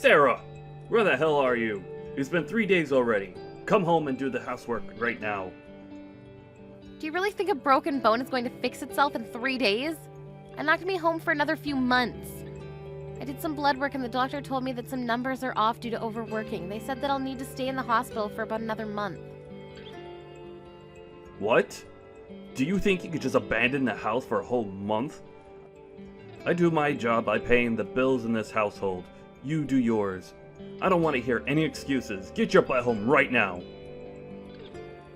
Sarah! Where the hell are you? It's been 3 days already. Come home and do the housework right now. Do you really think a broken bone is going to fix itself in 3 days? I'm not going to be home for another few months. I did some blood work and the doctor told me that some numbers are off due to overworking. They said that I'll need to stay in the hospital for about another month. What? Do you think you could just abandon the house for a whole month? I do my job by paying the bills in this household. You do yours. I don't want to hear any excuses. Get your butt home right now.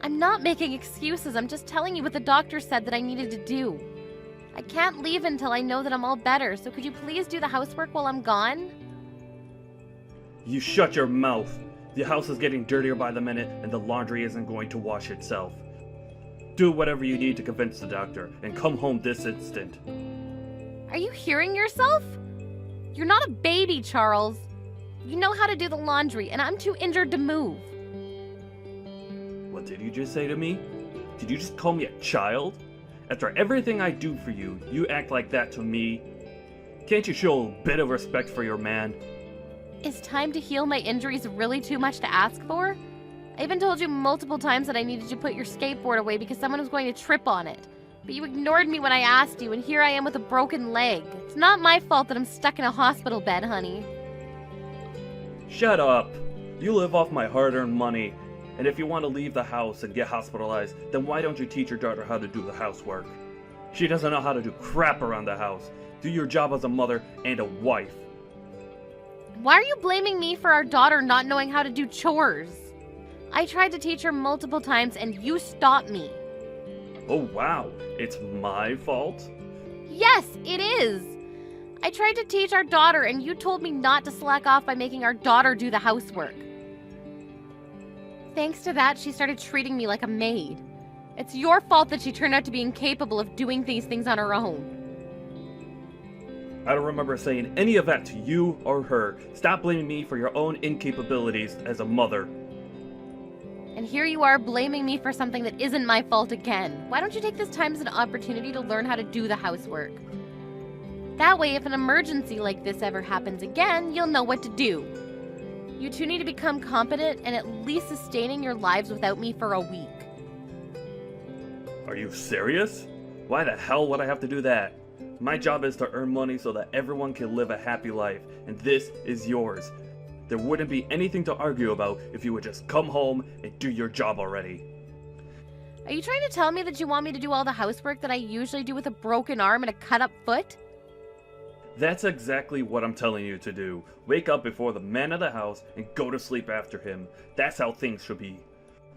I'm not making excuses. I'm just telling you what the doctor said that I needed to do. I can't leave until I know that I'm all better, so could you please do the housework while I'm gone? You shut your mouth. The house is getting dirtier by the minute and the laundry isn't going to wash itself. Do whatever you need to convince the doctor and come home this instant. Are you hearing yourself? You're not a baby, Charles. You know how to do the laundry, and I'm too injured to move. What did you just say to me? Did you just call me a child? After everything I do for you, you act like that to me? Can't you show a bit of respect for your man? Is time to heal my injuries really too much to ask for? I even told you multiple times that I needed to put your skateboard away because someone was going to trip on it. But you ignored me when I asked you, and here I am with a broken leg. It's not my fault that I'm stuck in a hospital bed, honey. Shut up! You live off my hard-earned money, and if you want to leave the house and get hospitalized, then why don't you teach your daughter how to do the housework? She doesn't know how to do crap around the house. Do your job as a mother and a wife. Why are you blaming me for our daughter not knowing how to do chores? I tried to teach her multiple times and you stopped me. Oh wow, it's my fault? Yes, it is! I tried to teach our daughter and you told me not to slack off by making our daughter do the housework. Thanks to that, she started treating me like a maid. It's your fault that she turned out to be incapable of doing these things on her own. I don't remember saying any of that to you or her. Stop blaming me for your own incapabilities as a mother. And here you are blaming me for something that isn't my fault again. Why don't you take this time as an opportunity to learn how to do the housework? That way, if an emergency like this ever happens again, you'll know what to do. You two need to become competent and at least sustaining your lives without me for a week. Are you serious? Why the hell would I have to do that? My job is to earn money so that everyone can live a happy life, and this is yours. There wouldn't be anything to argue about if you would just come home and do your job already. Are you trying to tell me that you want me to do all the housework that I usually do with a broken arm and a cut-up foot? That's exactly what I'm telling you to do. Wake up before the man of the house and go to sleep after him. That's how things should be.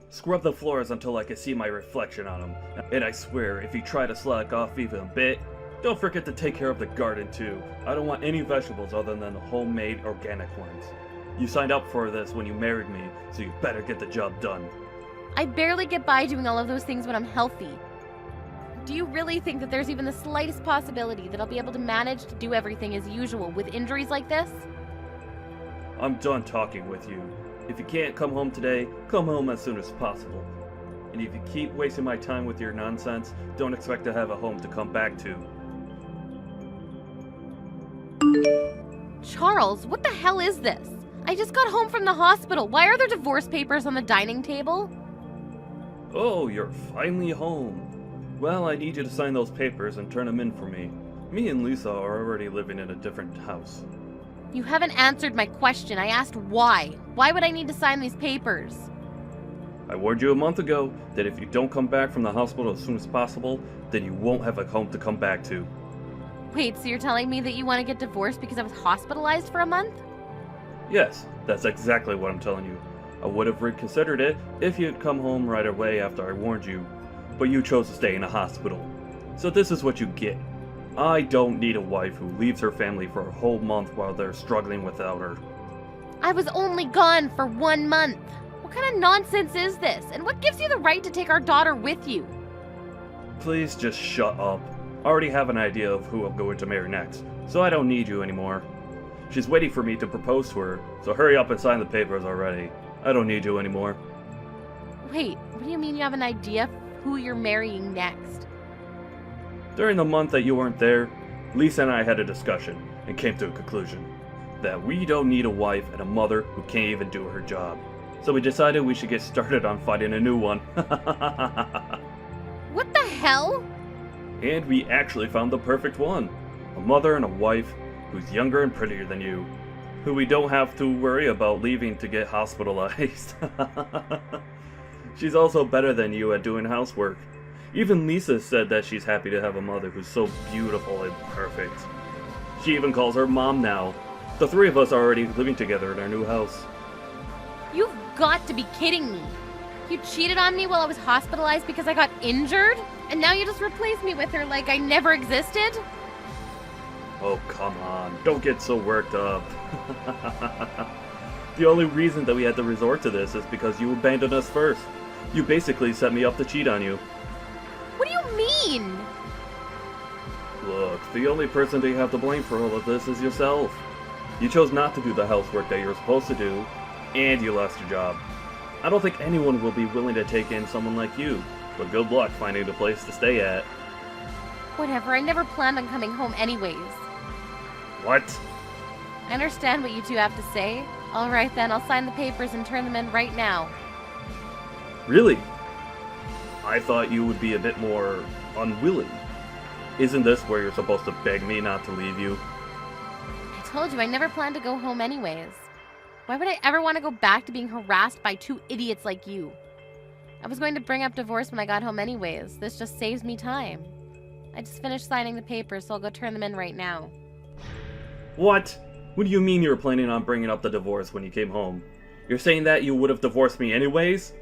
Scrub the floors until I can see my reflection on them. And I swear, if you try to slack off even a bit, don't forget to take care of the garden too. I don't want any vegetables other than the homemade organic ones. You signed up for this when you married me, so you better get the job done. I barely get by doing all of those things when I'm healthy. Do you really think that there's even the slightest possibility that I'll be able to manage to do everything as usual with injuries like this? I'm done talking with you. If you can't come home today, come home as soon as possible. And if you keep wasting my time with your nonsense, don't expect to have a home to come back to. Charles, what the hell is this? I just got home from the hospital. Why are there divorce papers on the dining table? Oh, you're finally home. Well, I need you to sign those papers and turn them in for me. Me and Lisa are already living in a different house. You haven't answered my question. I asked why. Why would I need to sign these papers? I warned you a month ago that if you don't come back from the hospital as soon as possible, then you won't have a home to come back to. Wait, so you're telling me that you want to get divorced because I was hospitalized for a month? Yes, that's exactly what I'm telling you. I would have reconsidered it if you'd come home right away after I warned you, but you chose to stay in a hospital. So this is what you get. I don't need a wife who leaves her family for a whole month while they're struggling without her. I was only gone for 1 month. What kind of nonsense is this? And what gives you the right to take our daughter with you? Please just shut up. I already have an idea of who I'm going to marry next, so I don't need you anymore. She's waiting for me to propose to her, so hurry up and sign the papers already. I don't need you anymore. Wait, what do you mean you have an idea of who you're marrying next? During the month that you weren't there, Lisa and I had a discussion and came to a conclusion. that we don't need a wife and a mother who can't even do her job. So we decided we should get started on finding a new one. What the hell? And we actually found the perfect one. A mother and a wife who's younger and prettier than you, who we don't have to worry about leaving to get hospitalized. She's also better than you at doing housework. Even Lisa said that she's happy to have a mother who's so beautiful and perfect. She even calls her mom now. The three of us are already living together in our new house. You've got to be kidding me. You cheated on me while I was hospitalized because I got injured? And now you just replaced me with her like I never existed? Oh, come on. Don't get so worked up. The only reason that we had to resort to this is because you abandoned us first. You basically set me up to cheat on you. What do you mean? Look, the only person that you have to blame for all of this is yourself. You chose not to do the housework that you're supposed to do, and you lost your job. I don't think anyone will be willing to take in someone like you, but good luck finding a place to stay at. Whatever, I never planned on coming home anyways. What? I understand what you two have to say. Alright then, I'll sign the papers and turn them in right now. Really? I thought you would be a bit more unwilling. Isn't this where you're supposed to beg me not to leave you? I told you, I never planned to go home anyways. Why would I ever want to go back to being harassed by two idiots like you? I was going to bring up divorce when I got home anyways. This just saves me time. I just finished signing the papers, so I'll go turn them in right now. What? What do you mean you were planning on bringing up the divorce when you came home? You're saying that you would have divorced me anyways?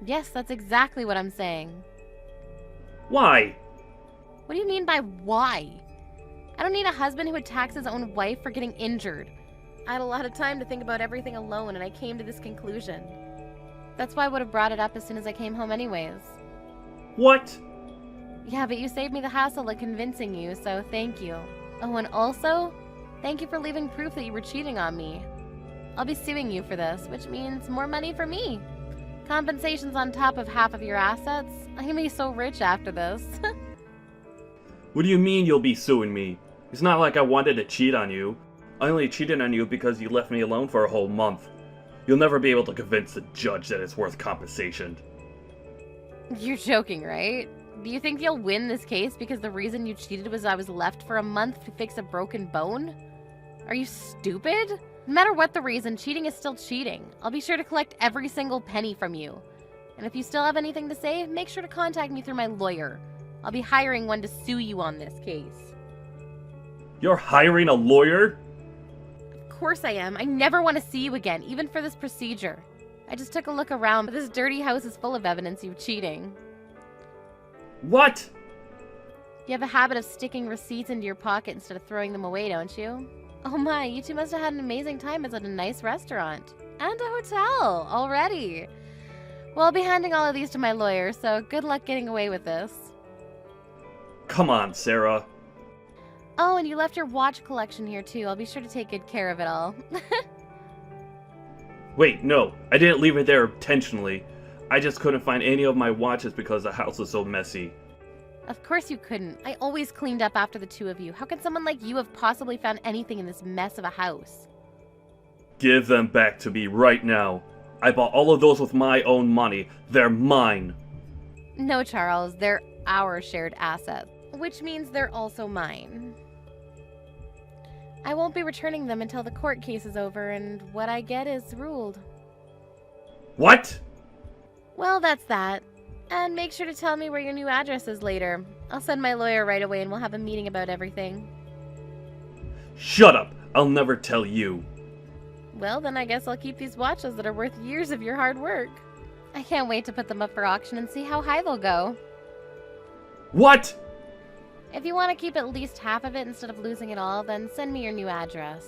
Yes, that's exactly what I'm saying. Why? What do you mean by why? I don't need a husband who attacks his own wife for getting injured. I had a lot of time to think about everything alone, and I came to this conclusion. That's why I would have brought it up as soon as I came home anyways. What? Yeah, but you saved me the hassle of convincing you, so thank you. Oh, and also, thank you for leaving proof that you were cheating on me. I'll be suing you for this, which means more money for me. Compensation's on top of half of your assets. I'm gonna be so rich after this. What do you mean you'll be suing me? It's not like I wanted to cheat on you. I only cheated on you because you left me alone for a whole month. You'll never be able to convince the judge that it's worth compensation. You're joking, right? Do you think you'll win this case because the reason you cheated was I was left for a month to fix a broken bone? Are you stupid? No matter what the reason, cheating is still cheating. I'll be sure to collect every single penny from you. And if you still have anything to say, make sure to contact me through my lawyer. I'll be hiring one to sue you on this case. You're hiring a lawyer? Of course I am. I never want to see you again, even for this procedure. I just took a look around, but this dirty house is full of evidence of cheating. What? You have a habit of sticking receipts into your pocket instead of throwing them away, don't you? Oh my, you two must have had an amazing time at a nice restaurant. And a hotel, already. Well, I'll be handing all of these to my lawyer, so good luck getting away with this. Come on, Sarah. Oh, and you left your watch collection here too. I'll be sure to take good care of it all. Wait, no. I didn't leave it there intentionally. I just couldn't find any of my watches because the house was so messy. Of course you couldn't. I always cleaned up after the two of you. How could someone like you have possibly found anything in this mess of a house? Give them back to me right now. I bought all of those with my own money. They're mine. No, Charles. They're our shared assets, which means they're also mine. I won't be returning them until the court case is over and what I get is ruled. What? Well, that's that. And make sure to tell me where your new address is later. I'll send my lawyer right away and we'll have a meeting about everything. Shut up! I'll never tell you. Well, then I guess I'll keep these watches that are worth years of your hard work. I can't wait to put them up for auction and see how high they'll go. What? If you want to keep at least half of it instead of losing it all, then send me your new address.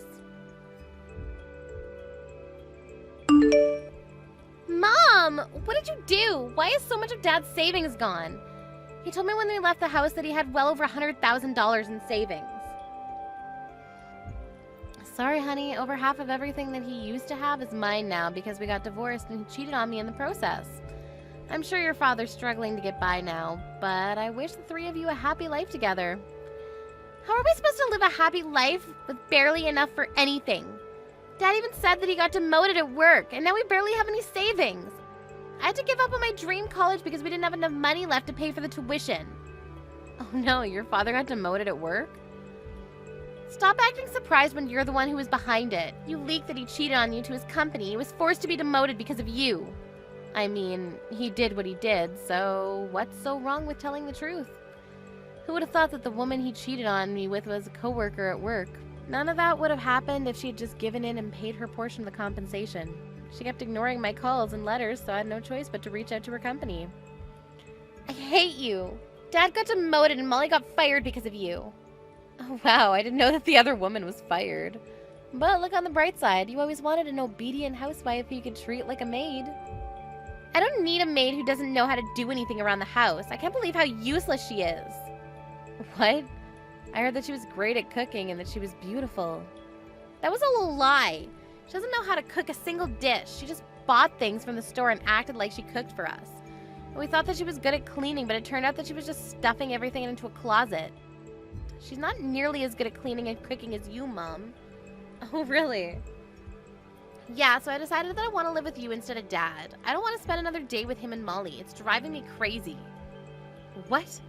Mom! What did you do? Why is so much of Dad's savings gone? He told me when we left the house that he had well over $100,000 in savings. Sorry, honey. Over half of everything that he used to have is mine now because we got divorced and he cheated on me in the process. I'm sure your father's struggling to get by now, but I wish the three of you a happy life together. How are we supposed to live a happy life with barely enough for anything? Dad even said that he got demoted at work, and now we barely have any savings. I had to give up on my dream college because we didn't have enough money left to pay for the tuition. Oh no, your father got demoted at work? Stop acting surprised when you're the one who was behind it. You leaked that he cheated on you to his company. He was forced to be demoted because of you. I mean, he did what he did, so what's so wrong with telling the truth? Who would have thought that the woman he cheated on me with was a coworker at work? None of that would have happened if she had just given in and paid her portion of the compensation. She kept ignoring my calls and letters, so I had no choice but to reach out to her company. I hate you. Dad got demoted and Molly got fired because of you. Oh wow, I didn't know that the other woman was fired. But look on the bright side, you always wanted an obedient housewife who you could treat like a maid. I don't need a maid who doesn't know how to do anything around the house. I can't believe how useless she is. What? I heard that she was great at cooking and that she was beautiful. That was all a lie. She doesn't know how to cook a single dish. She just bought things from the store and acted like she cooked for us. And we thought that she was good at cleaning, but it turned out that she was just stuffing everything into a closet. She's not nearly as good at cleaning and cooking as you, Mom. Oh, really? Yeah, so I decided that I want to live with you instead of Dad. I don't want to spend another day with him and Molly. It's driving me crazy. What?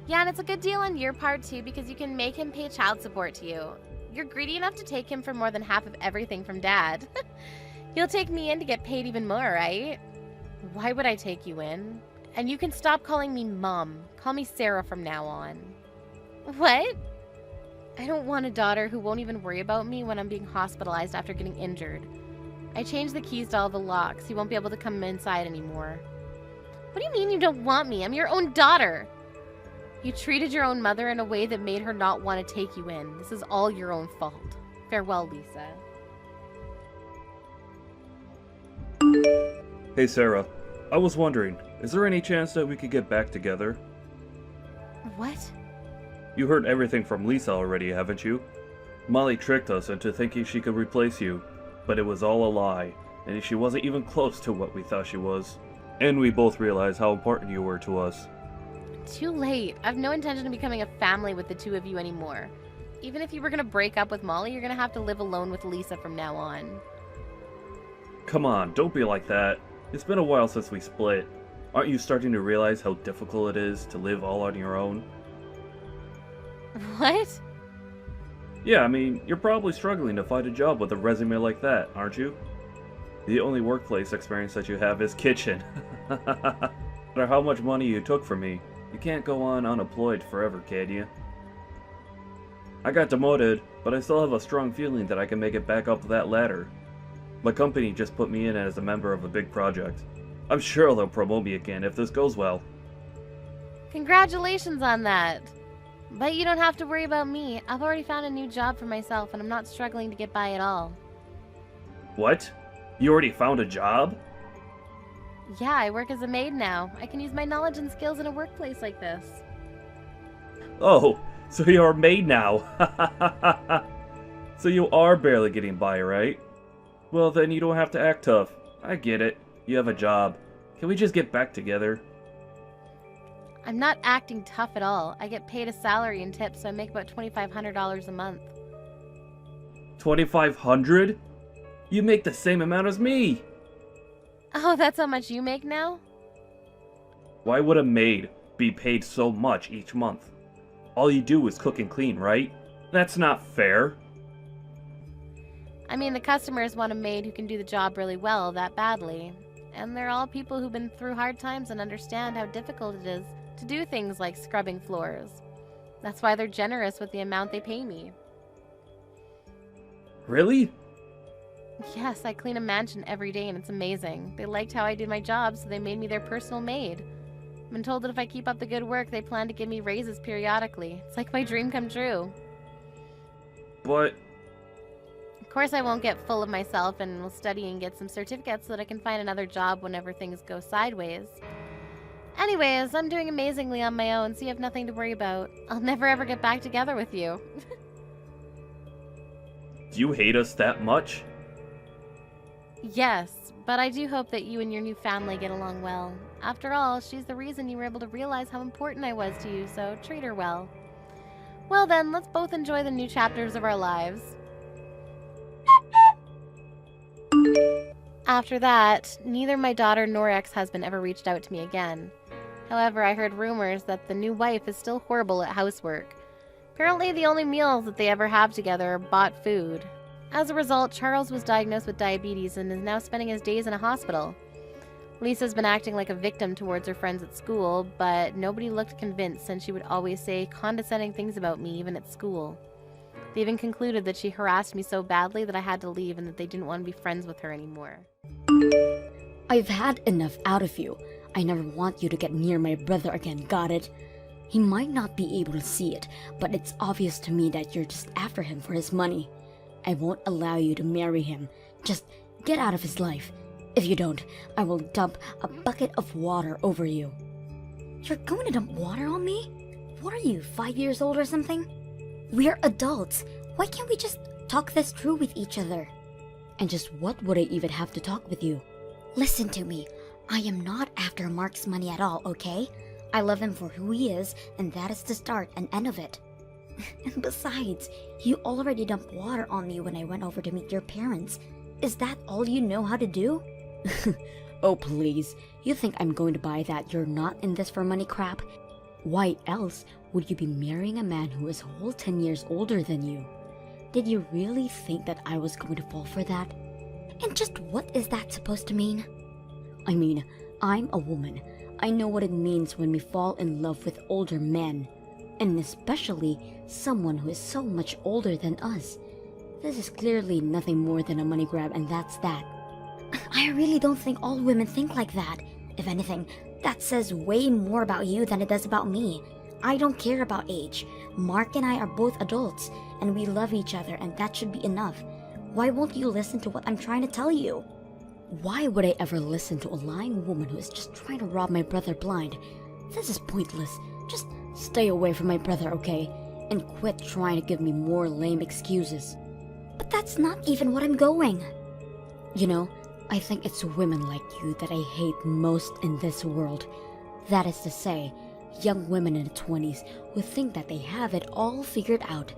Yeah, and it's a good deal on your part, too, because you can make him pay child support to you. You're greedy enough to take him for more than half of everything from Dad. He'll take me in to get paid even more, right? Why would I take you in? And you can stop calling me Mom. Call me Sarah from now on. What? I don't want a daughter who won't even worry about me when I'm being hospitalized after getting injured. I changed the keys to all the locks. He won't be able to come inside anymore. What do you mean you don't want me? I'm your own daughter. You treated your own mother in a way that made her not want to take you in. This is all your own fault. Farewell, Lisa. Hey Sarah, I was wondering, is there any chance that we could get back together? What? You heard everything from Lisa already, haven't you? Molly tricked us into thinking she could replace you, but it was all a lie, and she wasn't even close to what we thought she was. And we both realized how important you were to us. Too late. I have no intention of becoming a family with the two of you anymore. Even if you were going to break up with Molly, you're going to have to live alone with Lisa from now on. Come on, don't be like that. It's been a while since we split. Aren't you starting to realize how difficult it is to live all on your own? What? Yeah, I mean, you're probably struggling to find a job with a resume like that, aren't you? The only workplace experience that you have is kitchen. No matter how much money you took from me, you can't go on unemployed forever, can you? I got demoted, but I still have a strong feeling that I can make it back up that ladder. My company just put me in as a member of a big project. I'm sure they'll promote me again if this goes well. Congratulations on that. But you don't have to worry about me. I've already found a new job for myself and I'm not struggling to get by at all. What? You already found a job? Yeah, I work as a maid now. I can use my knowledge and skills in a workplace like this. Oh, so you're a maid now. So you are barely getting by, right? Well, then you don't have to act tough. I get it. You have a job. Can we just get back together? I'm not acting tough at all. I get paid a salary and tips, so I make about $2,500 a month. $2,500? You make the same amount as me! Oh, that's how much you make now? Why would a maid be paid so much each month? All you do is cook and clean, right? That's not fair. I mean, the customers want a maid who can do the job really well, that badly. And they're all people who've been through hard times and understand how difficult it is to do things like scrubbing floors. That's why they're generous with the amount they pay me. Really? Yes, I clean a mansion every day and it's amazing. They liked how I did my job, so they made me their personal maid. I've been told that if I keep up the good work, they plan to give me raises periodically. It's like my dream come true. But... Of course I won't get full of myself and will study and get some certificates so that I can find another job whenever things go sideways. Anyways, I'm doing amazingly on my own, so you have nothing to worry about. I'll never ever get back together with you. Do you hate us that much? Yes, but I do hope that you and your new family get along well. After all, she's the reason you were able to realize how important I was to you, so treat her well. Well then, let's both enjoy the new chapters of our lives. After that, neither my daughter nor ex-husband ever reached out to me again. However, I heard rumors that the new wife is still horrible at housework. Apparently, the only meals that they ever have together are bought food. As a result, Charles was diagnosed with diabetes and is now spending his days in a hospital. Lisa's been acting like a victim towards her friends at school, but nobody looked convinced since she would always say condescending things about me even at school. They even concluded that she harassed me so badly that I had to leave and that they didn't want to be friends with her anymore. I've had enough out of you. I never want you to get near my brother again, got it? He might not be able to see it, but it's obvious to me that you're just after him for his money. I won't allow you to marry him. Just get out of his life. If you don't, I will dump a bucket of water over you. You're going to dump water on me? What are you, 5 years old or something? We're adults. Why can't we just talk this through with each other? And just what would I even have to talk with you? Listen to me. I am not after Mark's money at all, okay? I love him for who he is, and that is the start and end of it. And besides, you already dumped water on me when I went over to meet your parents. Is that all you know how to do? Oh please, you think I'm going to buy that you're not in this for money crap? Why else would you be marrying a man who is a whole 10 years older than you? Did you really think that I was going to fall for that? And just what is that supposed to mean? I mean, I'm a woman. I know what it means when we fall in love with older men. And especially someone who is so much older than us. This is clearly nothing more than a money grab, and that's that. I really don't think all women think like that. If anything, that says way more about you than it does about me. I don't care about age. Mark and I are both adults, and we love each other, and that should be enough. Why won't you listen to what I'm trying to tell you? Why would I ever listen to a lying woman who is just trying to rob my brother blind? This is pointless. Just stay away from my brother, okay? And quit trying to give me more lame excuses. But that's not even what I'm going. You know, I think it's women like you that I hate most in this world. That is to say, young women in the 20s who think that they have it all figured out.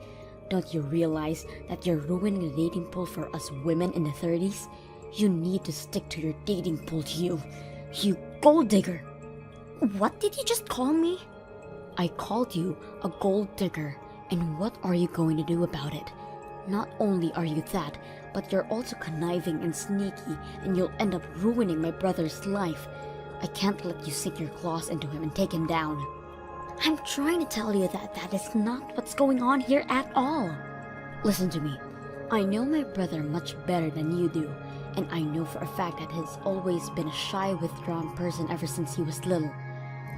Don't you realize that you're ruining the dating pool for us women in the 30s? You need to stick to your dating pool, you gold digger. What did you just call me? I called you a gold digger, and what are you going to do about it? Not only are you that, but you're also conniving and sneaky, and you'll end up ruining my brother's life. I can't let you sink your claws into him and take him down. I'm trying to tell you that that is not what's going on here at all. Listen to me. I know my brother much better than you do, and I know for a fact that he's always been a shy, withdrawn person ever since he was little.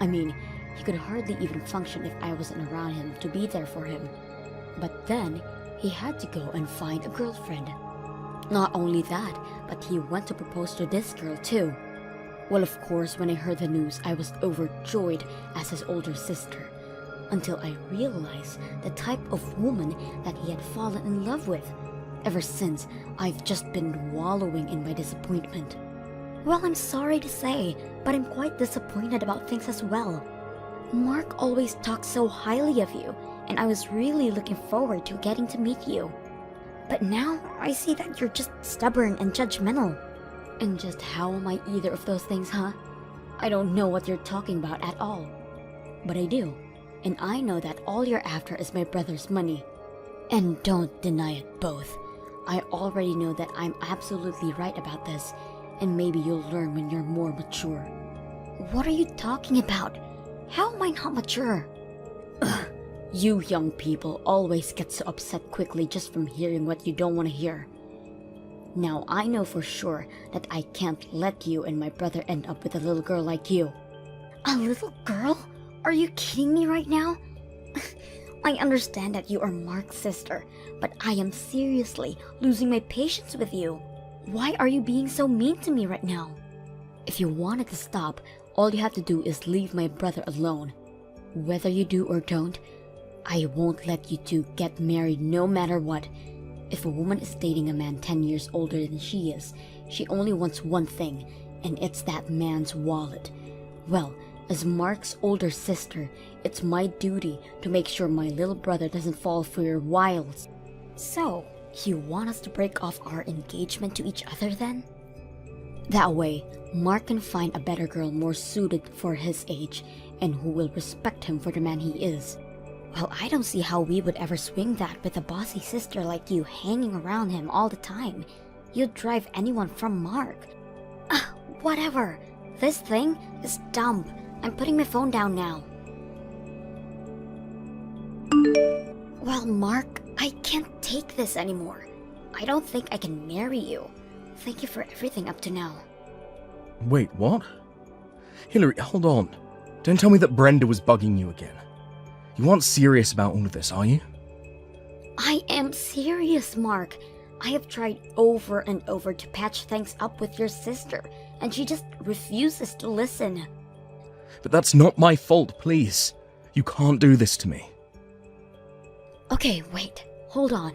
I mean, he could hardly even function if I wasn't around him to be there for him. But then, he had to go and find a girlfriend. Not only that, but he went to propose to this girl too. Well, of course, when I heard the news, I was overjoyed as his older sister, until I realized the type of woman that he had fallen in love with. Ever since, I've just been wallowing in my disappointment. Well, I'm sorry to say, but I'm quite disappointed about things as well. Mark always talks so highly of you, and I was really looking forward to getting to meet you. But now, I see that you're just stubborn and judgmental. And just how am I either of those things, huh? I don't know what you're talking about at all. But I do, and I know that all you're after is my brother's money. And don't deny it both. I already know that I'm absolutely right about this, and maybe you'll learn when you're more mature. What are you talking about? How am I not mature? Ugh, you young people always get so upset quickly just from hearing what you don't want to hear. Now I know for sure that I can't let you and my brother end up with a little girl like you. A little girl? Are you kidding me right now? I understand that you are Mark's sister, but I am seriously losing my patience with you. Why are you being so mean to me right now? If you want it to stop, all you have to do is leave my brother alone. Whether you do or don't, I won't let you two get married no matter what. If a woman is dating a man 10 years older than she is, she only wants one thing, and it's that man's wallet. Well, as Mark's older sister, it's my duty to make sure my little brother doesn't fall for your wiles. So, you want us to break off our engagement to each other then? That way, Mark can find a better girl more suited for his age and who will respect him for the man he is. Well, I don't see how we would ever swing that with a bossy sister like you hanging around him all the time. You'd drive anyone from Mark. Whatever. This thing is dumb. I'm putting my phone down now. Well, Mark, I can't take this anymore. I don't think I can marry you. Thank you for everything up to now. Wait, what? Hillary, hold on. Don't tell me that Brenda was bugging you again. You aren't serious about all of this, are you? I am serious, Mark. I have tried over and over to patch things up with your sister, and she just refuses to listen. But that's not my fault, please. You can't do this to me. Okay, wait. Hold on.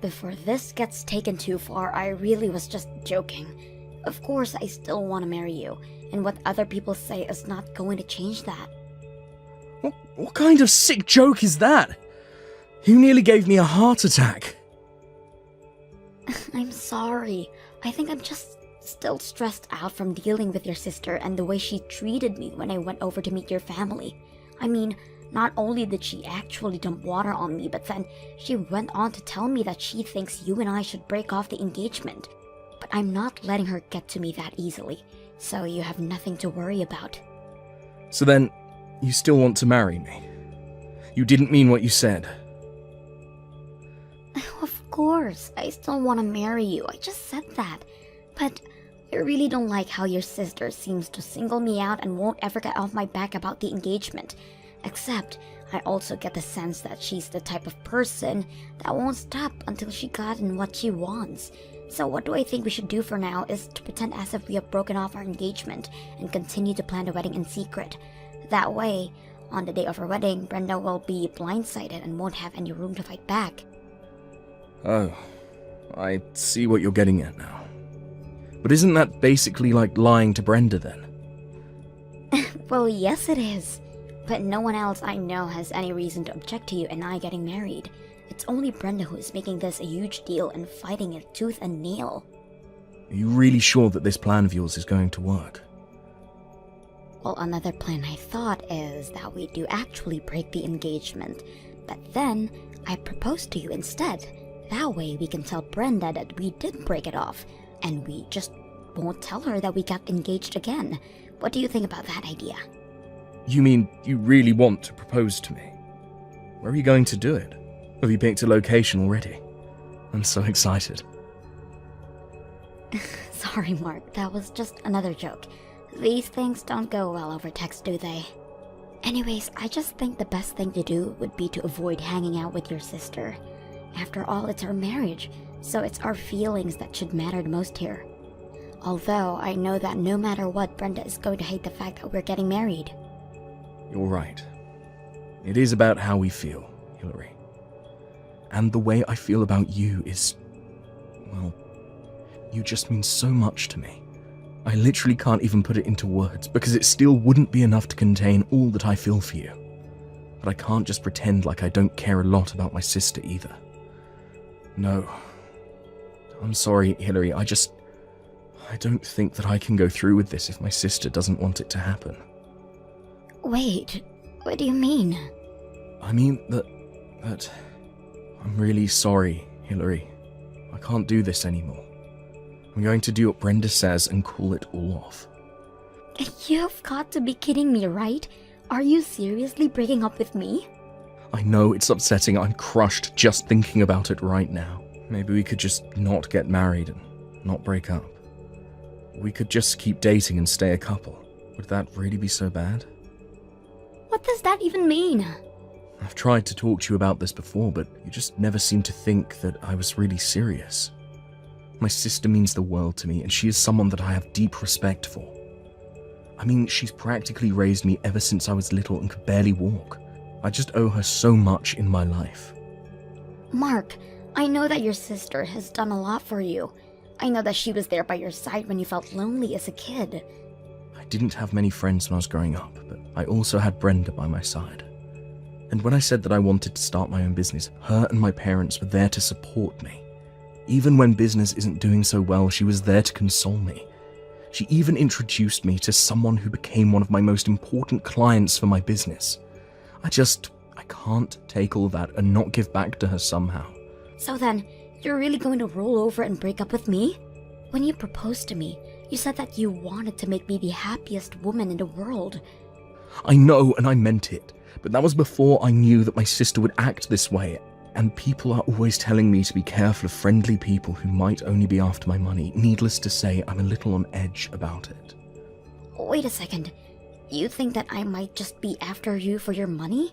Before this gets taken too far, I really was just joking. Of course, I still want to marry you, and what other people say is not going to change that. What kind of sick joke is that? You nearly gave me a heart attack. I'm sorry. I think I'm just still stressed out from dealing with your sister and the way she treated me when I went over to meet your family. I mean, not only did she actually dump water on me, but then she went on to tell me that she thinks you and I should break off the engagement. But I'm not letting her get to me that easily, so you have nothing to worry about. So then, you still want to marry me? You didn't mean what you said. Of course, I still want to marry you. I just said that. But I really don't like how your sister seems to single me out and won't ever get off my back about the engagement. Except, I also get the sense that she's the type of person that won't stop until she gotten what she wants. So what do I think we should do for now is to pretend as if we have broken off our engagement and continue to plan the wedding in secret. That way, on the day of our wedding, Brenda will be blindsided and won't have any room to fight back. Oh, I see what you're getting at now. But isn't that basically like lying to Brenda then? Well, yes it is. But no one else I know has any reason to object to you and I getting married. It's only Brenda who is making this a huge deal and fighting it tooth and nail. Are you really sure that this plan of yours is going to work? Well, another plan I thought is that we do actually break the engagement, but then I propose to you instead. That way we can tell Brenda that we did break it off, and we just won't tell her that we got engaged again. What do you think about that idea? You mean you really want to propose to me? Where are you going to do it? Have you picked a location already? I'm so excited. Sorry, Mark, that was just another joke. These things don't go well over text, do they? Anyways, I just think the best thing to do would be to avoid hanging out with your sister. After all, it's our marriage, so it's our feelings that should matter the most here. Although, I know that no matter what, Brenda is going to hate the fact that we're getting married. You're right. It is about how we feel, Hillary. And the way I feel about you is... well, you just mean so much to me. I literally can't even put it into words, because it still wouldn't be enough to contain all that I feel for you. But I can't just pretend like I don't care a lot about my sister either. No. I'm sorry, Hillary, I don't think that I can go through with this if my sister doesn't want it to happen. Wait, what do you mean? I mean that... I'm really sorry, Hillary. I can't do this anymore. I'm going to do what Brenda says and call it all off. You've got to be kidding me, right? Are you seriously breaking up with me? I know it's upsetting. I'm crushed just thinking about it right now. Maybe we could just not get married and not break up. We could just keep dating and stay a couple. Would that really be so bad? What does that even mean? I've tried to talk to you about this before, but you just never seemed to think that I was really serious. My sister means the world to me, and she is someone that I have deep respect for. I mean, she's practically raised me ever since I was little and could barely walk. I just owe her so much in my life. Mark, I know that your sister has done a lot for you. I know that she was there by your side when you felt lonely as a kid. I didn't have many friends when I was growing up, but I also had Brenda by my side. And when I said that I wanted to start my own business, her and my parents were there to support me. Even when business isn't doing so well, she was there to console me. She even introduced me to someone who became one of my most important clients for my business. I can't take all that and not give back to her somehow. So then, you're really going to roll over and break up with me? When you proposed to me, you said that you wanted to make me the happiest woman in the world. I know, and I meant it, but that was before I knew that my sister would act this way, and people are always telling me to be careful of friendly people who might only be after my money. Needless to say, I'm a little on edge about it. Wait a second. You think that I might just be after you for your money?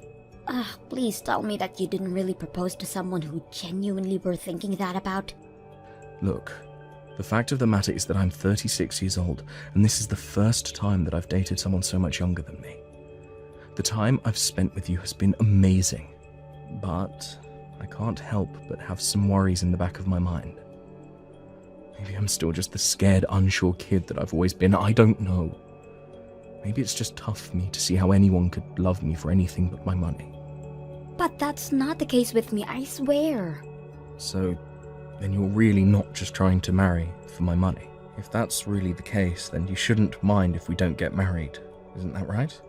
Please tell me that you didn't really propose to someone who genuinely were thinking that about. Look, the fact of the matter is that I'm 36 years old, and this is the first time that I've dated someone so much younger than me. The time I've spent with you has been amazing, but I can't help but have some worries in the back of my mind. Maybe I'm still just the scared, unsure kid that I've always been. I don't know. Maybe it's just tough for me to see how anyone could love me for anything but my money. But that's not the case with me, I swear. So, then you're really not just trying to marry for my money. If that's really the case, then you shouldn't mind if we don't get married. Isn't that right?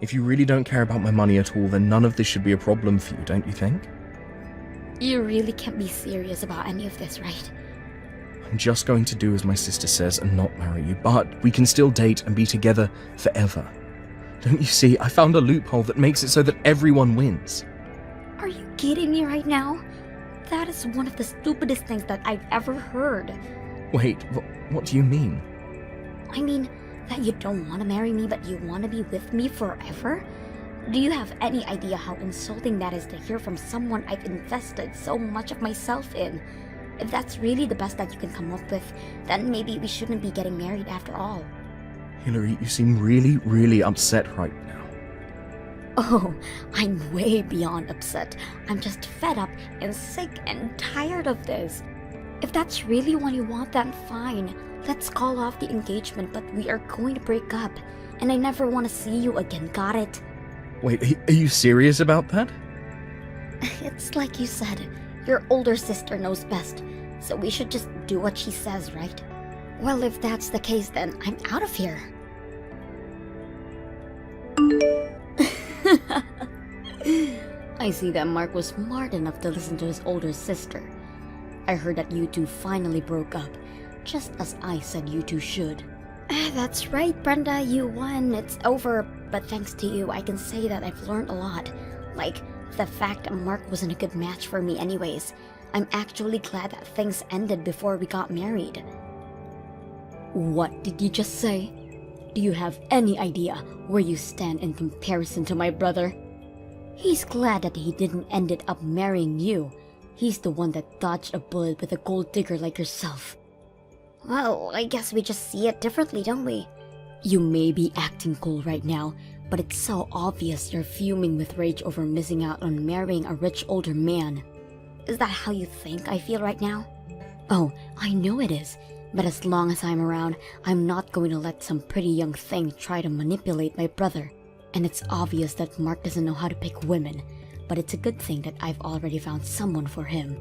If you really don't care about my money at all, then none of this should be a problem for you, don't you think? You really can't be serious about any of this, right? I'm just going to do as my sister says and not marry you, but we can still date and be together forever. Don't you see? I found a loophole that makes it so that everyone wins. Are you kidding me right now? That is one of the stupidest things that I've ever heard. Wait, what do you mean? I mean, that you don't want to marry me but you want to be with me forever? Do you have any idea how insulting that is to hear from someone I've invested so much of myself in? If that's really the best that you can come up with, then maybe we shouldn't be getting married after all. Hillary, you seem really, really upset right now. Oh, I'm way beyond upset. I'm just fed up and sick and tired of this. If that's really what you want, then fine. Let's call off the engagement, but we are going to break up. And I never want to see you again, got it? Wait, are you serious about that? It's like you said, your older sister knows best, so we should just do what she says, right? Well, if that's the case, then I'm out of here. I see that Mark was smart enough to listen to his older sister. I heard that you two finally broke up, just as I said you two should. That's right, Brenda, you won. It's over. But thanks to you, I can say that I've learned a lot. Like, the fact that Mark wasn't a good match for me anyways. I'm actually glad that things ended before we got married. What did you just say? Do you have any idea where you stand in comparison to my brother? He's glad that he didn't ended up marrying you. He's the one that dodged a bullet with a gold digger like yourself. Well, I guess we just see it differently, don't we? You may be acting cool right now, but it's so obvious you're fuming with rage over missing out on marrying a rich older man. Is that how you think I feel right now? Oh, I know it is. But as long as I'm around, I'm not going to let some pretty young thing try to manipulate my brother. And it's obvious that Mark doesn't know how to pick women, but it's a good thing that I've already found someone for him.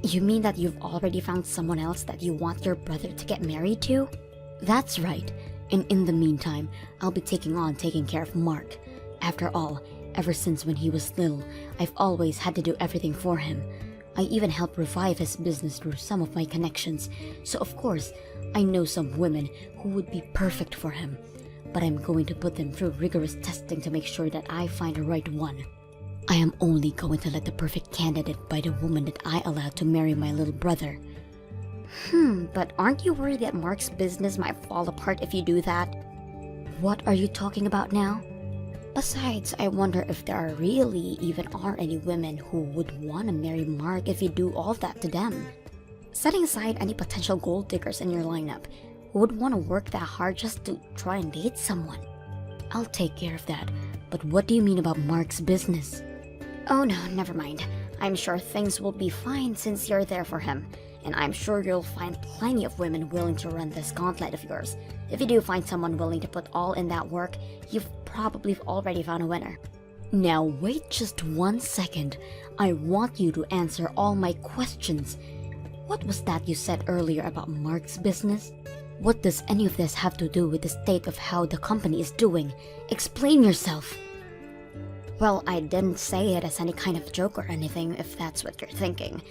You mean that you've already found someone else that you want your brother to get married to? That's right, and in the meantime, I'll be taking care of Mark. After all, ever since when he was little, I've always had to do everything for him. I even helped revive his business through some of my connections, so of course, I know some women who would be perfect for him. But I'm going to put them through rigorous testing to make sure that I find the right one. I am only going to let the perfect candidate by the woman that I allowed to marry my little brother. But aren't you worried that Mark's business might fall apart if you do that? What are you talking about now? Besides, I wonder if there really even are any women who would want to marry Mark if you do all that to them. Setting aside any potential gold diggers in your lineup, who would want to work that hard just to try and date someone? I'll take care of that, but what do you mean about Mark's business? Oh no, never mind. I'm sure things will be fine since you're there for him, and I'm sure you'll find plenty of women willing to run this gauntlet of yours. If you do find someone willing to put all in that work, you've probably already found a winner. Now wait just 1 second. I want you to answer all my questions. What was that you said earlier about Mark's business? What does any of this have to do with the state of how the company is doing? Explain yourself. Well, I didn't say it as any kind of joke or anything, if that's what you're thinking.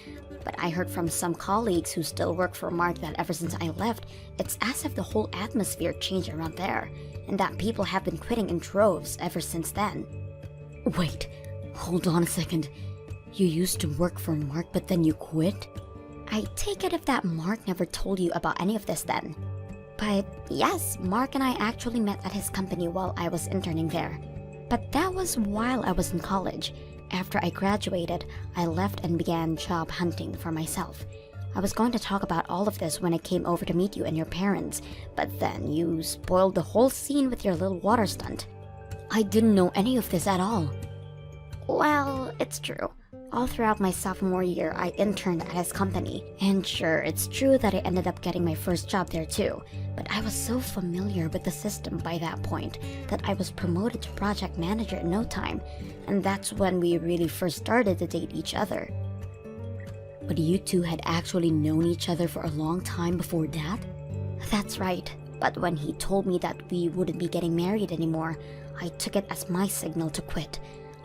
But I heard from some colleagues who still work for Mark that ever since I left, it's as if the whole atmosphere changed around there, and that people have been quitting in droves ever since then. Wait, hold on a second. You used to work for Mark, but then you quit? I take it if that Mark never told you about any of this then. But yes, Mark and I actually met at his company while I was interning there. But that was while I was in college. After I graduated, I left and began job hunting for myself. I was going to talk about all of this when I came over to meet you and your parents, but then you spoiled the whole scene with your little water stunt. I didn't know any of this at all. Well, it's true. All throughout my sophomore year, I interned at his company. And sure, it's true that I ended up getting my first job there too. But I was so familiar with the system by that point that I was promoted to project manager in no time. And that's when we really first started to date each other. But you two had actually known each other for a long time before that? That's right. But when he told me that we wouldn't be getting married anymore, I took it as my signal to quit.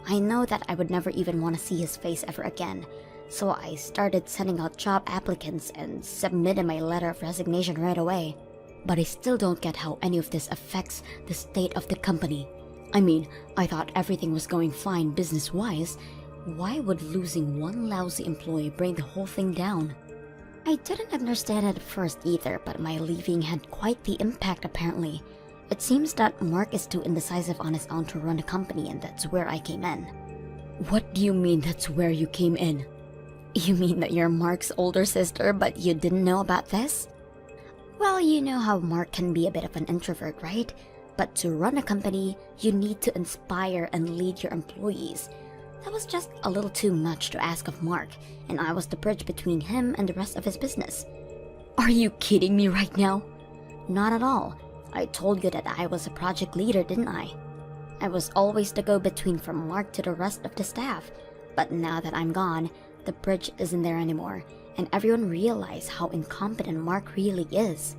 I know that I would never even want to see his face ever again, so I started sending out job applicants and submitted my letter of resignation right away. But I still don't get how any of this affects the state of the company. I mean, I thought everything was going fine business-wise. Why would losing one lousy employee bring the whole thing down? I didn't understand it at first either, but my leaving had quite the impact apparently. It seems that Mark is too indecisive on his own to run a company, and that's where I came in. What do you mean that's where you came in? You mean that you're Mark's older sister, but you didn't know about this? Well, you know how Mark can be a bit of an introvert, right? But to run a company, you need to inspire and lead your employees. That was just a little too much to ask of Mark, and I was the bridge between him and the rest of his business. Are you kidding me right now? Not at all. I told you that I was a project leader, didn't I? I was always the go-between from Mark to the rest of the staff. But now that I'm gone, the bridge isn't there anymore, and everyone realized how incompetent Mark really is.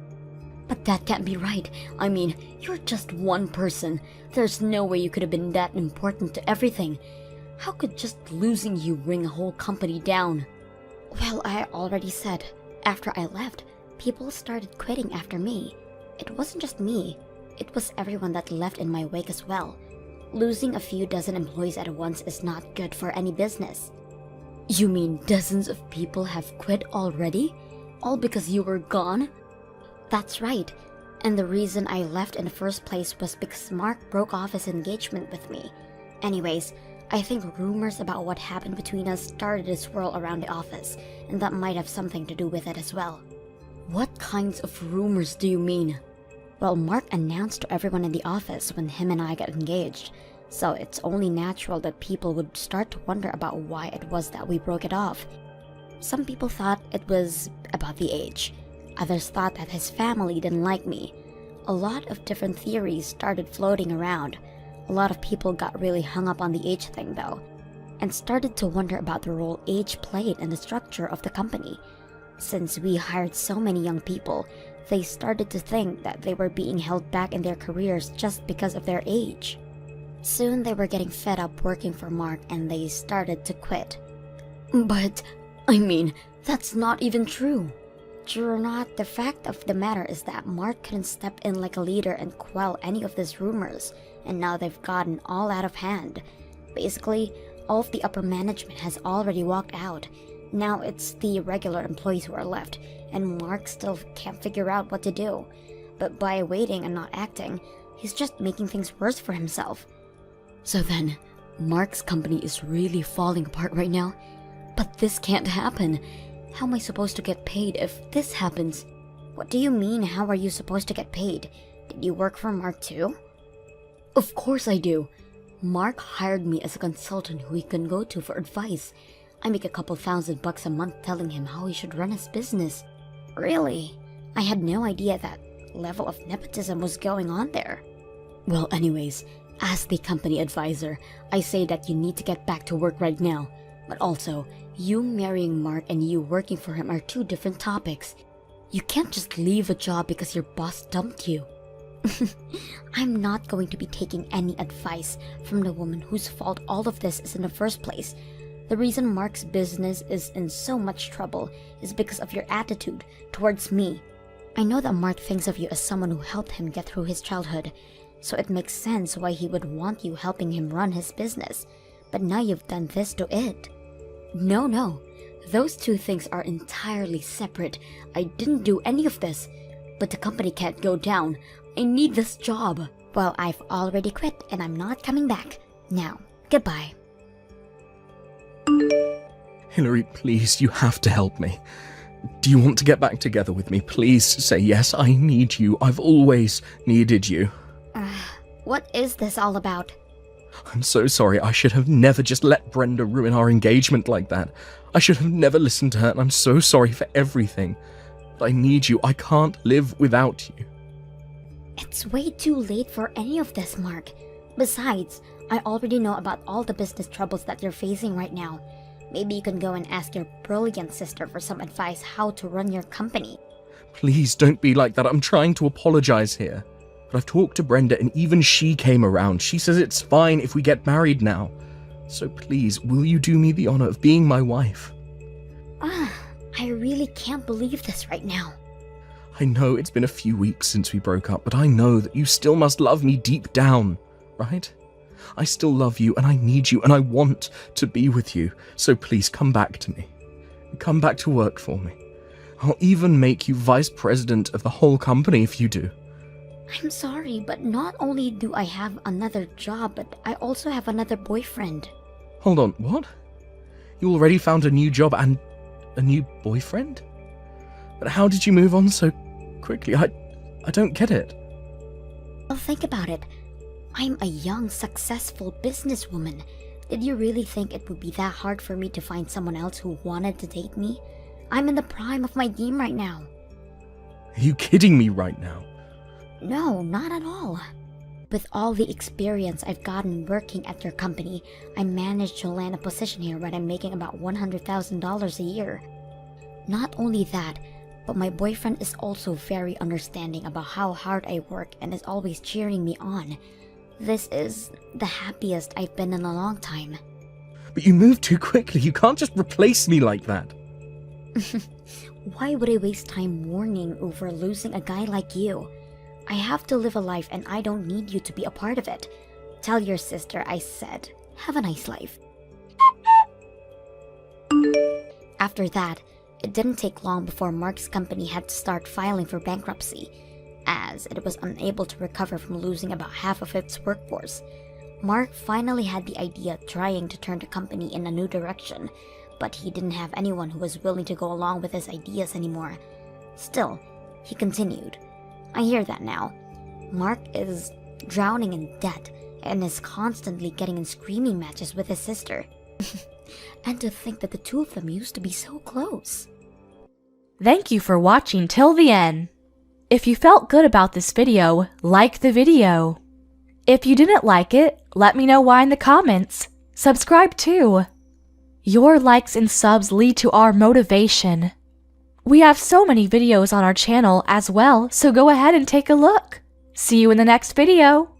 But that can't be right. I mean, you're just one person. There's no way you could have been that important to everything. How could just losing you bring a whole company down? Well, I already said, after I left, people started quitting after me. It wasn't just me, it was everyone that left in my wake as well. Losing a few dozen employees at once is not good for any business. You mean dozens of people have quit already? All because you were gone? That's right, and the reason I left in the first place was because Mark broke off his engagement with me. Anyways, I think rumors about what happened between us started to swirl around the office, and that might have something to do with it as well. What kinds of rumors do you mean? Well, Mark announced to everyone in the office when him and I got engaged, so it's only natural that people would start to wonder about why it was that we broke it off. Some people thought it was about the age. Others thought that his family didn't like me. A lot of different theories started floating around. A lot of people got really hung up on the age thing though, and started to wonder about the role age played in the structure of the company. Since we hired so many young people, they started to think that they were being held back in their careers just because of their age. Soon they were getting fed up working for Mark and they started to quit. But, I mean, that's not even true. True or not, the fact of the matter is that Mark couldn't step in like a leader and quell any of these rumors, and now they've gotten all out of hand. Basically, all of the upper management has already walked out. Now it's the regular employees who are left, and Mark still can't figure out what to do. But by waiting and not acting, he's just making things worse for himself. So then, Mark's company is really falling apart right now? But this can't happen. How am I supposed to get paid if this happens? What do you mean, how are you supposed to get paid? Did you work for Mark too? Of course I do. Mark hired me as a consultant who he can go to for advice. I make a couple $1,000 a month telling him how he should run his business. Really? I had no idea that level of nepotism was going on there. Well, anyways, As the company advisor, I say that you need to get back to work right now. But also, you marrying Mark and you working for him are two different topics. You can't just leave a job because your boss dumped you. I'm not going to be taking any advice from the woman whose fault all of this is in the first place. The reason Mark's business is in so much trouble is because of your attitude towards me. I know that Mark thinks of you as someone who helped him get through his childhood, so it makes sense why he would want you helping him run his business. But now you've done this to it. No. Those two things are entirely separate. I didn't do any of this. But the company can't go down. I need this job. Well, I've already quit and I'm not coming back. Now, goodbye. Hillary, please, you have to help me. Do you want to get back together with me? Please say yes, I need you. I've always needed you. What is this all about? I'm so sorry. I should have never just let Brenda ruin our engagement like that. I should have never listened to her, and I'm so sorry for everything. But I need you. I can't live without you. It's way too late for any of this, Mark. Besides, I already know about all the business troubles that you're facing right now. Maybe you can go and ask your brilliant sister for some advice how to run your company. Please don't be like that. I'm trying to apologize here. But I've talked to Brenda and even she came around. She says it's fine if we get married now. So please, will you do me the honor of being my wife? I really can't believe this right now. I know it's been a few weeks since we broke up, but I know that you still must love me deep down, right? I still love you and I need you and I want to be with you. So please come back to me. Come back to work for me. I'll even make you vice president of the whole company if you do. I'm sorry, but not only do I have another job, but I also have another boyfriend. Hold on, what? You already found a new job and a new boyfriend? But how did you move on so quickly? I don't get it. Well, think about it. I'm a young, successful businesswoman. Did you really think it would be that hard for me to find someone else who wanted to date me? I'm in the prime of my game right now. Are you kidding me right now? No, not at all. With all the experience I've gotten working at your company, I managed to land a position here where I'm making about $100,000 a year. Not only that, but my boyfriend is also very understanding about how hard I work and is always cheering me on. This is the happiest I've been in a long time. But you moved too quickly. You can't just replace me like that. Why would I waste time mourning over losing a guy like you? I have to live a life and I don't need you to be a part of it. Tell your sister I said, have a nice life. After that, it didn't take long before Mark's company had to start filing for bankruptcy, as it was unable to recover from losing about half of its workforce. Mark finally had the idea of trying to turn the company in a new direction, but he didn't have anyone who was willing to go along with his ideas anymore. Still, he continued. I hear that now. Mark is drowning in debt and is constantly getting in screaming matches with his sister. And to think that the two of them used to be so close. Thank you for watching till the end. If you felt good about this video, like the video. If you didn't like it, let me know why in the comments. Subscribe too. Your likes and subs lead to our motivation. We have so many videos on our channel as well, so go ahead and take a look. See you in the next video.